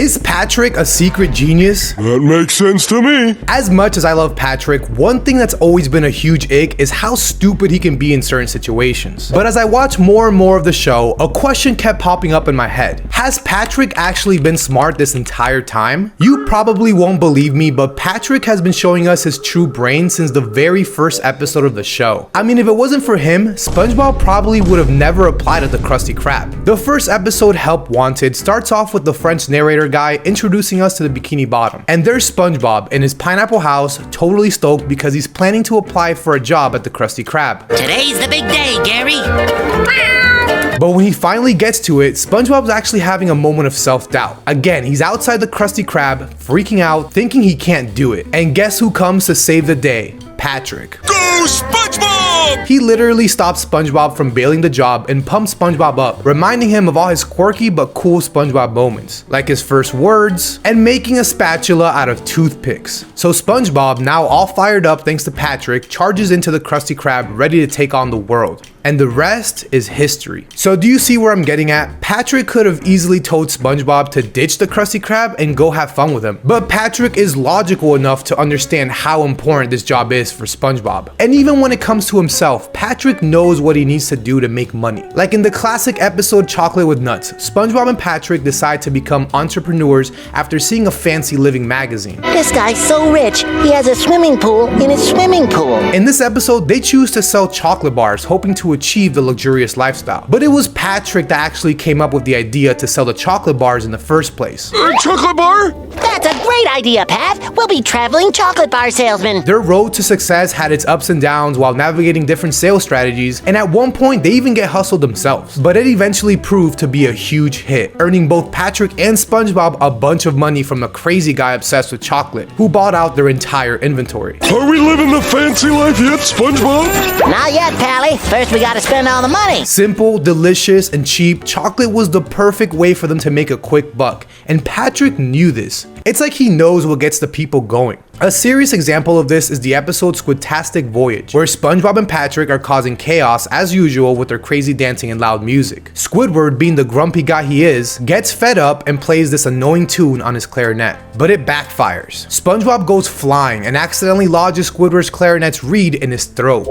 Is Patrick a secret genius? That makes sense to me. As much as I love Patrick, one thing that's always been a huge ick is how stupid he can be in certain situations. But as I watch more and more of the show, a question kept popping up in my head. Has Patrick actually been smart this entire time? You probably won't believe me, but Patrick has been showing us his true brain since the very first episode of the show. I mean, if it wasn't for him, SpongeBob probably would have never applied at the Krusty Krab. The first episode, Help Wanted, starts off with the French narrator guy introducing us to the Bikini Bottom. And there's SpongeBob in his pineapple house, totally stoked because he's planning to apply for a job at the Krusty Krab. Today's the big day, Gary. But when he finally gets to it, SpongeBob's actually having a moment of self-doubt. Again, he's outside the Krusty Krab, freaking out, thinking he can't do it. And guess who comes to save the day? Patrick. Go, SpongeBob! He literally stops SpongeBob from bailing the job and pumps SpongeBob up, reminding him of all his quirky but cool SpongeBob moments, like his first words and making a spatula out of toothpicks. So SpongeBob, now all fired up thanks to Patrick, charges into the Krusty Krab ready to take on the world. And the rest is history. So do you see where I'm getting at? Patrick could have easily told SpongeBob to ditch the Krusty Krab and go have fun with him. But Patrick is logical enough to understand how important this job is for SpongeBob. And even when it comes to himself, Patrick knows what he needs to do to make money. Like in the classic episode Chocolate with Nuts, SpongeBob and Patrick decide to become entrepreneurs after seeing a fancy living magazine. This guy's so rich, he has a swimming pool in his swimming pool. In this episode, they choose to sell chocolate bars, hoping to achieve the luxurious lifestyle. But it was Patrick that actually came up with the idea to sell the chocolate bars in the first place. Chocolate bar? That's a great idea, Pat. We'll be traveling chocolate bar salesmen. Their road to success had its ups and downs while navigating different sales strategies, and at one point they even get hustled themselves. But it eventually proved to be a huge hit, earning both Patrick and SpongeBob a bunch of money from a crazy guy obsessed with chocolate, who bought out their entire inventory. Are we living the fancy life yet, SpongeBob? Not yet, Pally. First we gotta spend all the money. Simple, delicious, and cheap, chocolate was the perfect way for them to make a quick buck, and Patrick knew this. It's like he knows what gets the people going. A serious example of this is the episode Squidtastic Voyage, where SpongeBob and Patrick are causing chaos as usual with their crazy dancing and loud music. Squidward, being the grumpy guy he is, gets fed up and plays this annoying tune on his clarinet. But it backfires. SpongeBob goes flying and accidentally lodges Squidward's clarinet's reed in his throat.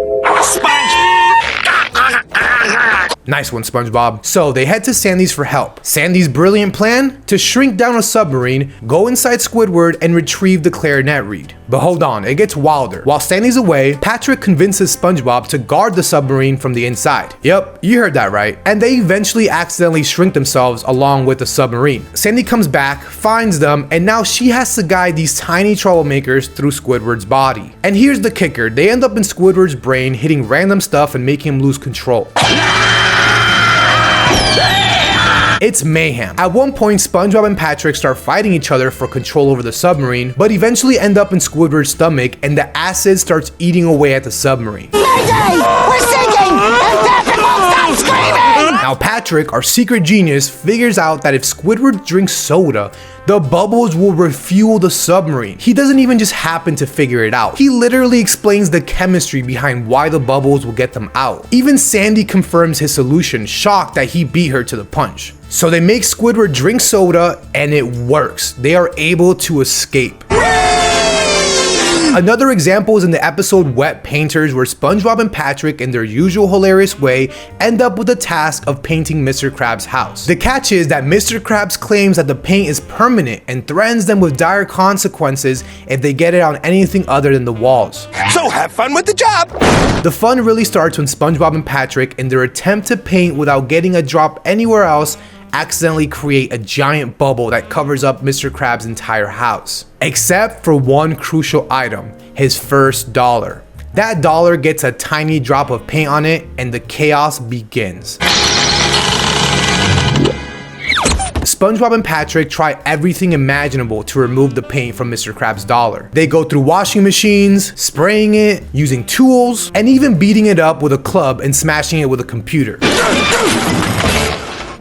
Nice one, SpongeBob. So they head to Sandy's for help. Sandy's brilliant plan? To shrink down a submarine, go inside Squidward, and retrieve the clarinet reed. But hold on, it gets wilder. While Sandy's away, Patrick convinces SpongeBob to guard the submarine from the inside. Yep, you heard that right. And they eventually accidentally shrink themselves along with the submarine. Sandy comes back, finds them, and now she has to guide these tiny troublemakers through Squidward's body. And here's the kicker, they end up in Squidward's brain, hitting random stuff and making him lose control. It's mayhem. At one point, SpongeBob and Patrick start fighting each other for control over the submarine, but eventually end up in Squidward's stomach and the acid starts eating away at the submarine. Mayday! We're sinking! And Patrick won't stop screaming! Now Patrick, our secret genius, figures out that if Squidward drinks soda, the bubbles will refuel the submarine. He doesn't even just happen to figure it out. He literally explains the chemistry behind why the bubbles will get them out. Even Sandy confirms his solution, shocked that he beat her to the punch. So they make Squidward drink soda and it works. They are able to escape. Another example is in the episode Wet Painters, where SpongeBob and Patrick, in their usual hilarious way, end up with the task of painting Mr. Krabs' house. The catch is that Mr. Krabs claims that the paint is permanent and threatens them with dire consequences if they get it on anything other than the walls. So have fun with the job! The fun really starts when SpongeBob and Patrick, in their attempt to paint without getting a drop anywhere else, accidentally create a giant bubble that covers up Mr. Krabs' entire house. Except for one crucial item, his first dollar. That dollar gets a tiny drop of paint on it and the chaos begins. SpongeBob and Patrick try everything imaginable to remove the paint from Mr. Krabs' dollar. They go through washing machines, spraying it, using tools, and even beating it up with a club and smashing it with a computer.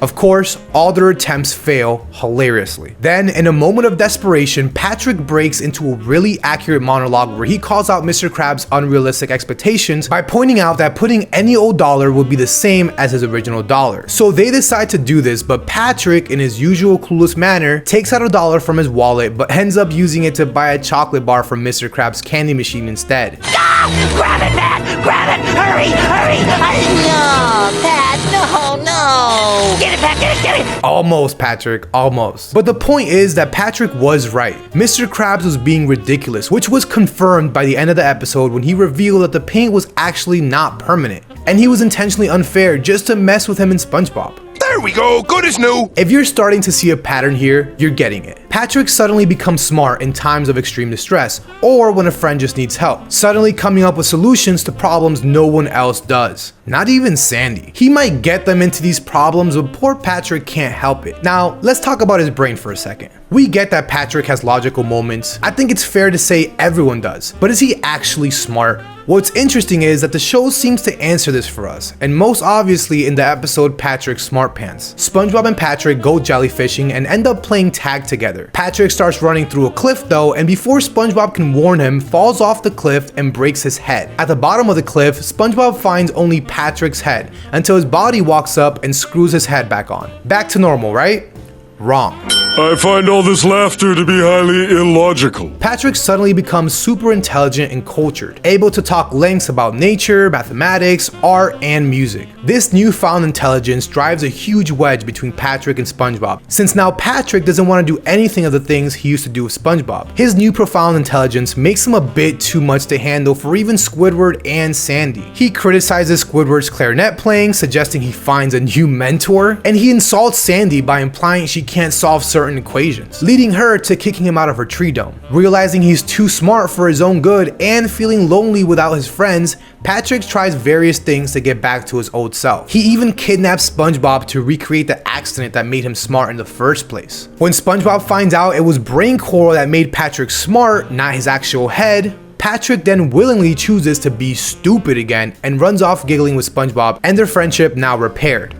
Of course, all their attempts fail hilariously. Then, in a moment of desperation, Patrick breaks into a really accurate monologue where he calls out Mr. Krabs' unrealistic expectations by pointing out that putting any old dollar would be the same as his original dollar. So they decide to do this, but Patrick, in his usual clueless manner, takes out a dollar from his wallet but ends up using it to buy a chocolate bar from Mr. Krabs' candy machine instead. Ah! Grab it, Pat! Grab it! Hurry! Hurry! No, Pat! No! Get it, Pat! Get it! Almost, Patrick, almost. But the point is that Patrick was right. Mr. Krabs was being ridiculous, which was confirmed by the end of the episode when he revealed that the paint was actually not permanent, and he was intentionally unfair just to mess with him and SpongeBob. There we go, good as new. If you're starting to see a pattern here, you're getting it. Patrick suddenly becomes smart in times of extreme distress, or when a friend just needs help, suddenly coming up with solutions to problems no one else does. Not even Sandy. He might get them into these problems, but poor Patrick can't help it. Now, let's talk about his brain for a second. We get that Patrick has logical moments. I think it's fair to say everyone does, but is he actually smart? What's interesting is that the show seems to answer this for us, and most obviously in the episode Patrick's Smartpants. SpongeBob and Patrick go jellyfishing and end up playing tag together. Patrick starts running through a cliff though, and before SpongeBob can warn him, falls off the cliff and breaks his head. At the bottom of the cliff, SpongeBob finds only Patrick's head until his body walks up and screws his head back on. Back to normal, right? Wrong. I find all this laughter to be highly illogical. Patrick suddenly becomes super intelligent and cultured, able to talk lengths about nature, mathematics, art, and music. This newfound intelligence drives a huge wedge between Patrick and SpongeBob, since now Patrick doesn't want to do anything of the things he used to do with SpongeBob. His new profound intelligence makes him a bit too much to handle for even Squidward and Sandy. He criticizes Squidward's clarinet playing, suggesting he finds a new mentor, and he insults Sandy by implying she can't solve certain equations, leading her to kicking him out of her tree dome. Realizing he's too smart for his own good and feeling lonely without his friends, Patrick tries various things to get back to his old self. He even kidnaps SpongeBob to recreate the accident that made him smart in the first place. When SpongeBob finds out it was brain coral that made Patrick smart, not his actual head, Patrick then willingly chooses to be stupid again and runs off giggling with SpongeBob, and their friendship now repaired.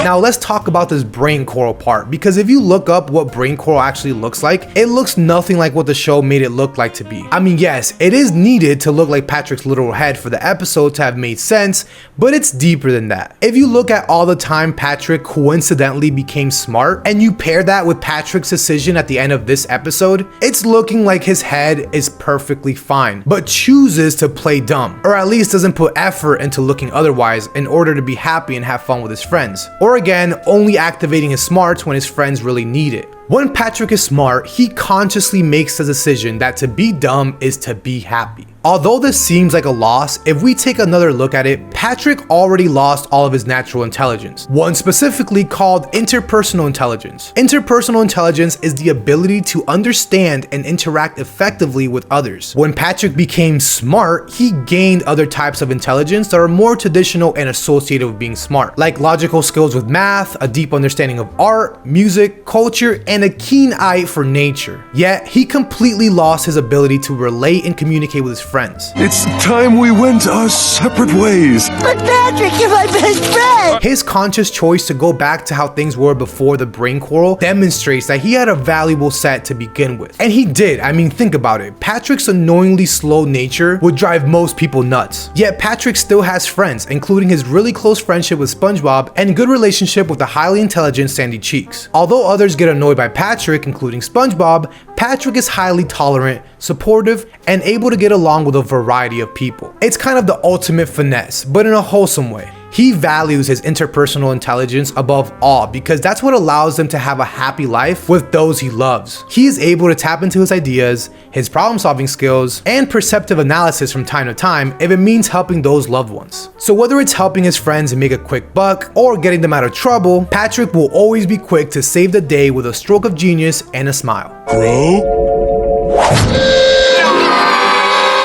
Now let's talk about this brain coral part, because if you look up what brain coral actually looks like, it looks nothing like what the show made it look like to be. I mean, yes, it is needed to look like Patrick's literal head for the episode to have made sense, but it's deeper than that. If you look at all the time Patrick coincidentally became smart, and you pair that with Patrick's decision at the end of this episode, it's looking like his head is perfectly fine, but chooses to play dumb, or at least doesn't put effort into looking otherwise in order to be happy and have fun with his friends. Or again, only activating his smarts when his friends really need it. When Patrick is smart, he consciously makes the decision that to be dumb is to be happy. Although this seems like a loss, if we take another look at it, Patrick already lost all of his natural intelligence, one specifically called interpersonal intelligence. Interpersonal intelligence is the ability to understand and interact effectively with others. When Patrick became smart, he gained other types of intelligence that are more traditional and associated with being smart, like logical skills with math, a deep understanding of art, music, culture, and a keen eye for nature. Yet, he completely lost his ability to relate and communicate with his friends. It's time we went our separate ways. But Patrick, you're my best friend! His conscious choice to go back to how things were before the brain coral demonstrates that he had a valuable set to begin with. And he did. I mean, think about it. Patrick's annoyingly slow nature would drive most people nuts. Yet Patrick still has friends, including his really close friendship with SpongeBob and good relationship with the highly intelligent Sandy Cheeks. Although others get annoyed by Patrick, including SpongeBob, Patrick is highly tolerant, supportive, and able to get along with a variety of people. It's kind of the ultimate finesse, but in a wholesome way. He values his interpersonal intelligence above all because that's what allows him to have a happy life with those he loves. He is able to tap into his ideas, his problem-solving skills, and perceptive analysis from time to time if it means helping those loved ones. So whether it's helping his friends make a quick buck or getting them out of trouble, Patrick will always be quick to save the day with a stroke of genius and a smile. Bro?